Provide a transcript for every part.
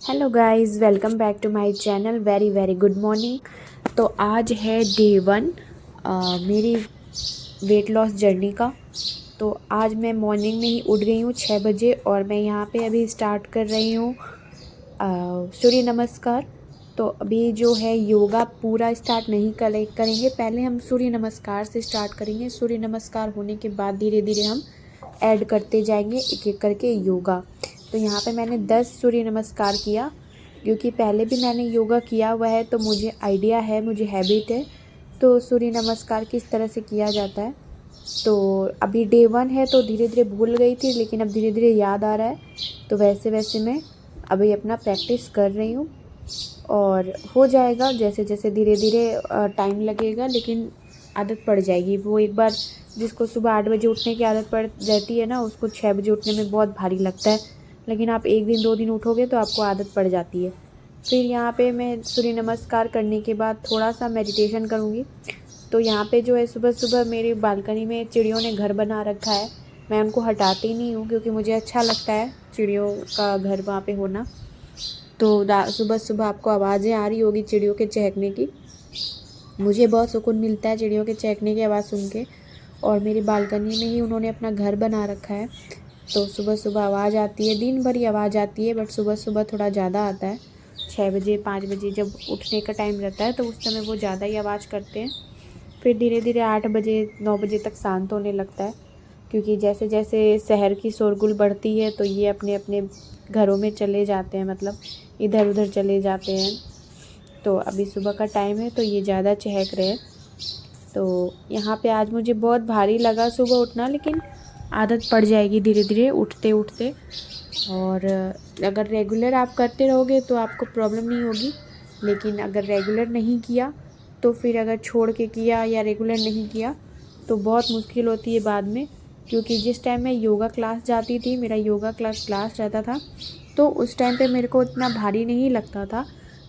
Hello guys, welcome back to my channel. Very very good morning. तो आज है day 1 मेरी वेट लॉस जर्नी का। तो आज मैं मॉर्निंग में ही उठ गई हूँ 6 बजे और मैं यहाँ पे अभी स्टार्ट कर रही हूँ सूर्य नमस्कार। तो अभी जो है योगा पूरा स्टार्ट नहीं करेंगे, पहले हम सूर्य नमस्कार से स्टार्ट करेंगे। सूर्य नमस्कार होने के बाद धीरे धीरे हम ऐड करते जाएंगे एक एक करके योगा। तो यहाँ पे मैंने 10 सूर्य नमस्कार किया, क्योंकि पहले भी मैंने योगा किया हुआ है तो मुझे आइडिया है, मुझे हैबिट है। तो सूर्य नमस्कार किस तरह से किया जाता है। तो अभी डे 1 है तो धीरे धीरे भूल गई थी, लेकिन अब धीरे धीरे याद आ रहा है। तो वैसे वैसे मैं अभी अपना प्रैक्टिस कर रही हूँ और हो जाएगा। जैसे जैसे धीरे धीरे टाइम लगेगा, लेकिन आदत पड़ जाएगी। वो एक बार जिसको सुबह 8 बजे उठने की आदत पड़ जाती है ना, उसको 6 बजे उठने में बहुत भारी लगता है। लेकिन आप एक दिन 2 दिन उठोगे तो आपको आदत पड़ जाती है। फिर यहाँ पे मैं सूर्य नमस्कार करने के बाद थोड़ा सा मेडिटेशन करूँगी। तो यहाँ पे जो है सुबह सुबह मेरी बालकनी में चिड़ियों ने घर बना रखा है। मैं उनको हटाती नहीं हूँ, क्योंकि मुझे अच्छा लगता है चिड़ियों का घर वहाँ पे होना। तो सुबह सुबह आपको आवाज़ें आ रही होगी चिड़ियों के चहकने की। मुझे बहुत सुकून मिलता है चिड़ियों के चहकने की आवाज़ सुन के। और मेरी बालकनी में ही उन्होंने अपना घर बना रखा है। तो सुबह सुबह आवाज़ आती है, दिन भर ही आवाज़ आती है, बट सुबह सुबह थोड़ा ज़्यादा आता है। 6 बजे 5 बजे जब उठने का टाइम रहता है तो उस समय वो ज़्यादा ही आवाज़ करते हैं। फिर धीरे धीरे 8 बजे 9 बजे तक शांत होने लगता है, क्योंकि जैसे जैसे शहर की शोरगुल बढ़ती है तो ये अपने अपने घरों में चले जाते हैं, मतलब इधर उधर चले जाते हैं। तो अभी सुबह का टाइम है तो ये ज़्यादा चहक रहे हैं। तो यहाँ पे आज मुझे बहुत भारी लगा सुबह उठना, लेकिन आदत पड़ जाएगी धीरे धीरे उठते उठते। और अगर रेगुलर आप करते रहोगे तो आपको प्रॉब्लम नहीं होगी। लेकिन अगर रेगुलर नहीं किया तो फिर अगर छोड़ के किया या रेगुलर नहीं किया तो बहुत मुश्किल होती है बाद में। क्योंकि जिस टाइम मैं योगा क्लास जाती थी, मेरा योगा क्लास रहता था, तो उस टाइम पे मेरे को इतना भारी नहीं लगता था,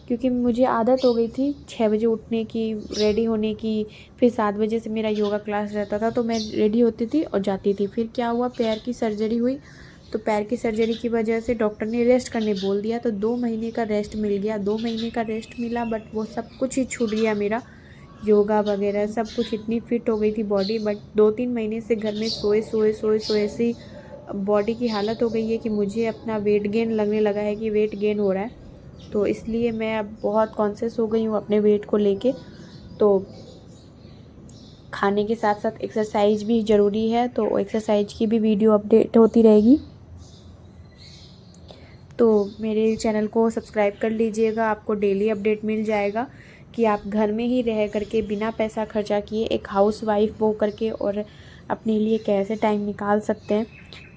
क्योंकि मुझे आदत हो गई थी 6 बजे उठने की, रेडी होने की। फिर 7 बजे से मेरा योगा क्लास रहता था, तो मैं रेडी होती थी और जाती थी। फिर क्या हुआ, पैर की सर्जरी हुई। तो पैर की सर्जरी की वजह से डॉक्टर ने रेस्ट करने बोल दिया, तो 2 महीने का रेस्ट मिल गया। 2 महीने का रेस्ट मिला, बट वो सब कुछ ही छूट गया मेरा। योगा वगैरह सब कुछ, इतनी फिट हो गई थी बॉडी, बट 2-3 महीने से घर में सोए सोए सोए सोए से बॉडी की हालत हो गई है कि मुझे अपना वेट गेन लगने लगा है, कि वेट गेन हो रहा है। तो इसलिए मैं अब बहुत कॉन्शियस हो गई हूँ अपने वेट को लेके। तो खाने के साथ साथ एक्सरसाइज भी ज़रूरी है, तो एक्सरसाइज की भी वीडियो अपडेट होती रहेगी। तो मेरे चैनल को सब्सक्राइब कर लीजिएगा, आपको डेली अपडेट मिल जाएगा कि आप घर में ही रह करके बिना पैसा खर्चा किए एक हाउसवाइफ हो करके और अपने लिए कैसे टाइम निकाल सकते हैं,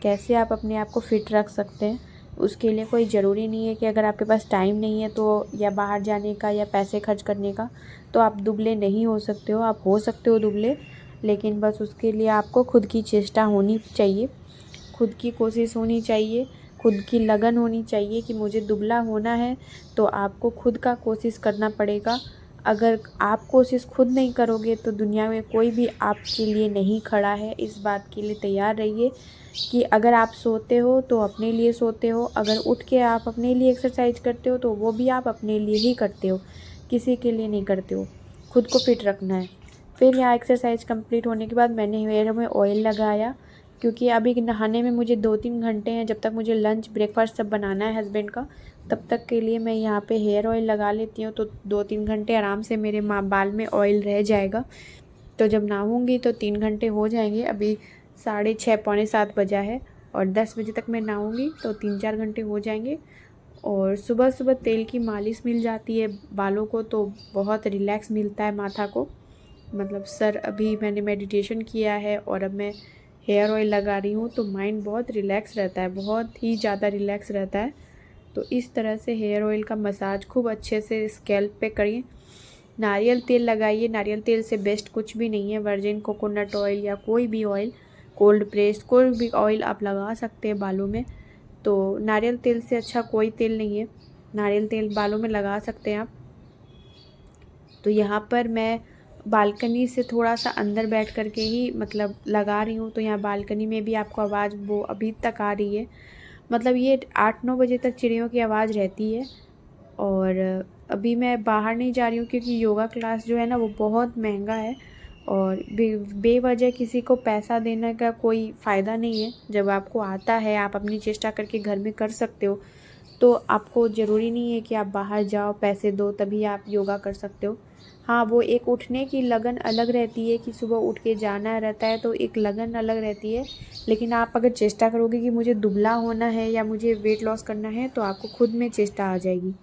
कैसे आप अपने आप को फिट रख सकते हैं। उसके लिए कोई ज़रूरी नहीं है कि अगर आपके पास टाइम नहीं है तो, या बाहर जाने का या पैसे खर्च करने का, तो आप दुबले नहीं हो सकते हो। आप हो सकते हो दुबले, लेकिन बस उसके लिए आपको खुद की चेष्टा होनी चाहिए, खुद की कोशिश होनी चाहिए, खुद की लगन होनी चाहिए कि मुझे दुबला होना है। तो आपको खुद का कोशिश करना पड़ेगा। अगर आप कोशिश खुद नहीं करोगे तो दुनिया में कोई भी आपके लिए नहीं खड़ा है। इस बात के लिए तैयार रहिए कि अगर आप सोते हो तो अपने लिए सोते हो, अगर उठ के आप अपने लिए एक्सरसाइज करते हो तो वो भी आप अपने लिए ही करते हो, किसी के लिए नहीं करते हो। खुद को फिट रखना है। फिर यहाँ एक्सरसाइज कंप्लीट होने के बाद मैंने हेयर में ऑयल लगाया, क्योंकि अभी नहाने में मुझे 2-3 घंटे हैं। जब तक मुझे लंच ब्रेकफास्ट सब बनाना है हस्बैंड का, तब तक के लिए मैं यहाँ पे हेयर ऑयल लगा लेती हूँ। तो 2-3 घंटे आराम से मेरे बाल में ऑयल रह जाएगा। तो जब नहाऊँगी तो 3 घंटे हो जाएंगे। अभी 6:30 पौने 7 बजा है और 10 बजे तक मैं नहाऊँगी तो 3-4 घंटे हो जाएंगे। और सुबह सुबह तेल की मालिश मिल जाती है बालों को, तो बहुत रिलैक्स मिलता है माथा को। मतलब सर, अभी मैंने मेडिटेशन किया है और अब मैं हेयर ऑयल लगा रही हूँ, तो माइंड बहुत रिलैक्स रहता है, बहुत ही ज़्यादा रिलैक्स रहता है। तो इस तरह से हेयर ऑयल का मसाज खूब अच्छे से स्कैल्प पे करिए। नारियल तेल लगाइए, नारियल तेल से बेस्ट कुछ भी नहीं है। वर्जिन कोकोनट ऑयल या कोई भी ऑयल, कोल्ड प्रेस्ड कोई भी ऑयल आप लगा सकते हैं बालों में। तो नारियल तेल से अच्छा कोई तेल नहीं है, नारियल तेल बालों में लगा सकते हैं आप। तो यहाँ पर मैं बालकनी से थोड़ा सा अंदर बैठ करके ही मतलब लगा रही हूँ। तो यहाँ बालकनी में भी आपको आवाज़ वो अभी तक आ रही है। मतलब ये 8-9 बजे तक चिड़ियों की आवाज़ रहती है। और अभी मैं बाहर नहीं जा रही हूँ क्योंकि योगा क्लास जो है ना वो बहुत महंगा है, और बेवजह किसी को पैसा देने का कोई फ़ायदा नहीं है। जब आपको आता है, आप अपनी चेष्टा करके घर में कर सकते हो, तो आपको ज़रूरी नहीं है कि आप बाहर जाओ, पैसे दो तभी आप योगा कर सकते हो। हाँ, वो एक उठने की लगन अलग रहती है कि सुबह उठ के जाना रहता है, तो एक लगन अलग रहती है। लेकिन आप अगर चेष्टा करोगे कि मुझे दुबला होना है या मुझे वेट लॉस करना है, तो आपको खुद में चेष्टा आ जाएगी।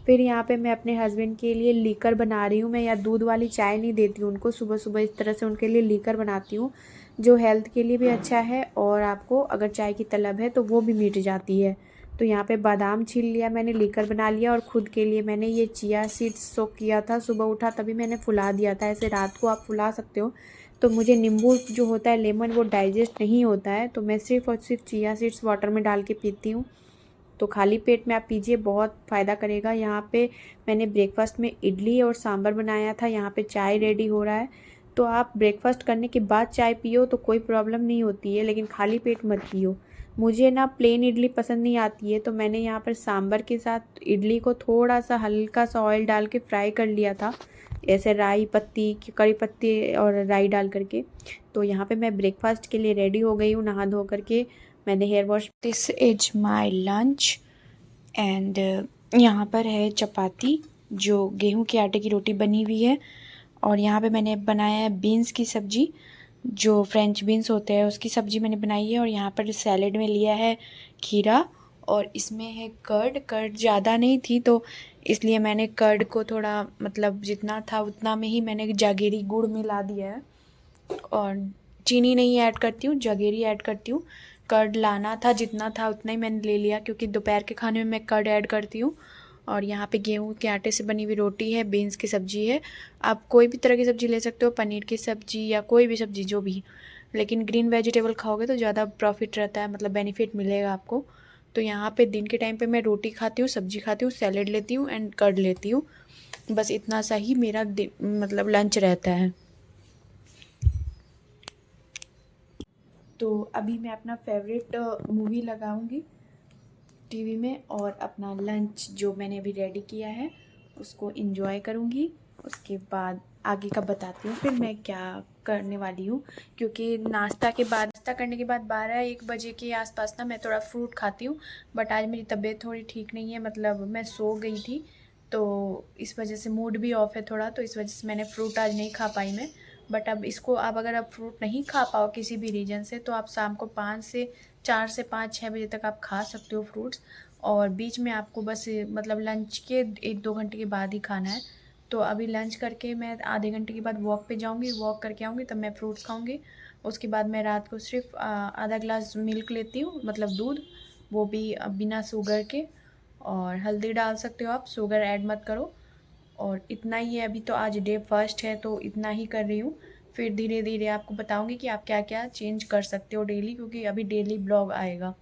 फिर यहाँ पे मैं अपने हस्बैंड के लिए लीकर बना रही हूँ। मैं यहाँ दूध वाली चाय नहीं देती हूँ उनको, सुबह-सुबह इस तरह से उनके लिए लीकर बनाती हूँ, जो हेल्थ के लिए भी अच्छा है और आपको अगर चाय की तलब है तो वो भी मिट जाती है। तो यहाँ पे बादाम छील लिया मैंने, लीकर बना लिया, और खुद के लिए मैंने ये चिया सीड्स सोक किया था। सुबह उठा तभी मैंने फुला दिया था, ऐसे रात को आप फुला सकते हो। तो मुझे नींबू जो होता है, लेमन, वो डाइजेस्ट नहीं होता है, तो मैं सिर्फ़ और सिर्फ चिया सीड्स वाटर में डाल के पीती हूँ। तो खाली पेट में आप पीजिए, बहुत फ़ायदा करेगा। यहाँ पे मैंने ब्रेकफ़ास्ट में इडली और सांभर बनाया था, यहाँ पे चाय रेडी हो रहा है। तो आप ब्रेकफ़ास्ट करने के बाद चाय पियो तो कोई प्रॉब्लम नहीं होती है, लेकिन खाली पेट मत पियो। मुझे ना प्लेन इडली पसंद नहीं आती है, तो मैंने यहाँ पर सांभर के साथ इडली को थोड़ा-सा हल्का सा ऑयल डाल के फ्राई कर लिया था, ऐसे राई पत्ती, कड़ी पत्ती और राई डाल कर के। तो यहाँ पे मैं ब्रेकफ़ास्ट के लिए रेडी हो गई हूँ नहा धो कर के। मैंने hair wash, this is my lunch. And यहाँ पर है चपाती, जो गेहूं के आटे की रोटी बनी हुई है, और यहाँ पे मैंने बनाया है बीन्स की सब्ज़ी, जो फ्रेंच बीन्स होते हैं उसकी सब्ज़ी मैंने बनाई है। और यहाँ पर सैलेड में लिया है खीरा, और इसमें है कर्ड। कर्ड ज़्यादा नहीं थी तो इसलिए मैंने कर्ड को थोड़ा, मतलब जितना था उतना में ही मैंने जागीरी गुड़ मिला दिया है, और चीनी नहीं ऐड करती हूँ, जगेरी ऐड करती हूँ। कर्ड लाना था, जितना था उतना ही मैंने ले लिया, क्योंकि दोपहर के खाने में मैं कर्ड ऐड करती हूँ। और यहाँ पे गेहूं के आटे से बनी हुई रोटी है, बीन्स की सब्ज़ी है। आप कोई भी तरह की सब्ज़ी ले सकते हो, पनीर की सब्ज़ी या कोई भी सब्ज़ी जो भी, लेकिन ग्रीन वेजिटेबल खाओगे तो ज़्यादा प्रॉफिट रहता है, मतलब बेनिफिट मिलेगा आपको। तो यहाँ पे दिन के टाइम पे मैं रोटी खाती हूँ, सब्ज़ी खाती हूँ, सैलेड लेती हूँ एंड कर्ड लेती हूँ। बस इतना सा ही मेरा मतलब लंच रहता है। तो अभी मैं अपना फेवरेट मूवी लगाऊंगी टीवी में, और अपना लंच जो मैंने अभी रेडी किया है उसको एंजॉय करूंगी। उसके बाद आगे का बताती हूँ फिर मैं क्या करने वाली हूँ, क्योंकि नाश्ता करने के बाद 12-1 बजे के आसपास ना मैं थोड़ा फ्रूट खाती हूँ। बट आज मेरी तबीयत थोड़ी ठीक नहीं है, मतलब मैं सो गई थी, तो इस वजह से मूड भी ऑफ है थोड़ा, तो इस वजह से मैंने फ्रूट आज नहीं खा पाई मैं। बट अब इसको, आप अगर आप फ्रूट नहीं खा पाओ किसी भी रीज़न से, तो आप शाम को 4 से 5-6 बजे तक आप खा सकते हो फ्रूट्स। और बीच में आपको बस मतलब लंच के 1-2 घंटे के बाद ही खाना है। तो अभी लंच करके मैं आधे घंटे के बाद वॉक पे जाऊंगी, वॉक करके आऊँगी तब मैं फ्रूट्स खाऊंगी। उसके बाद मैं रात को सिर्फ आधा ग्लास मिल्क लेती हूँ, मतलब दूध, वो भी बिना शुगर के। और हल्दी डाल सकते हो आप, शुगर ऐड मत करो। और इतना ही है, अभी तो आज डे फर्स्ट है तो इतना ही कर रही हूँ। फिर धीरे धीरे आपको बताऊंगी कि आप क्या क्या चेंज कर सकते हो डेली, क्योंकि अभी डेली ब्लॉग आएगा।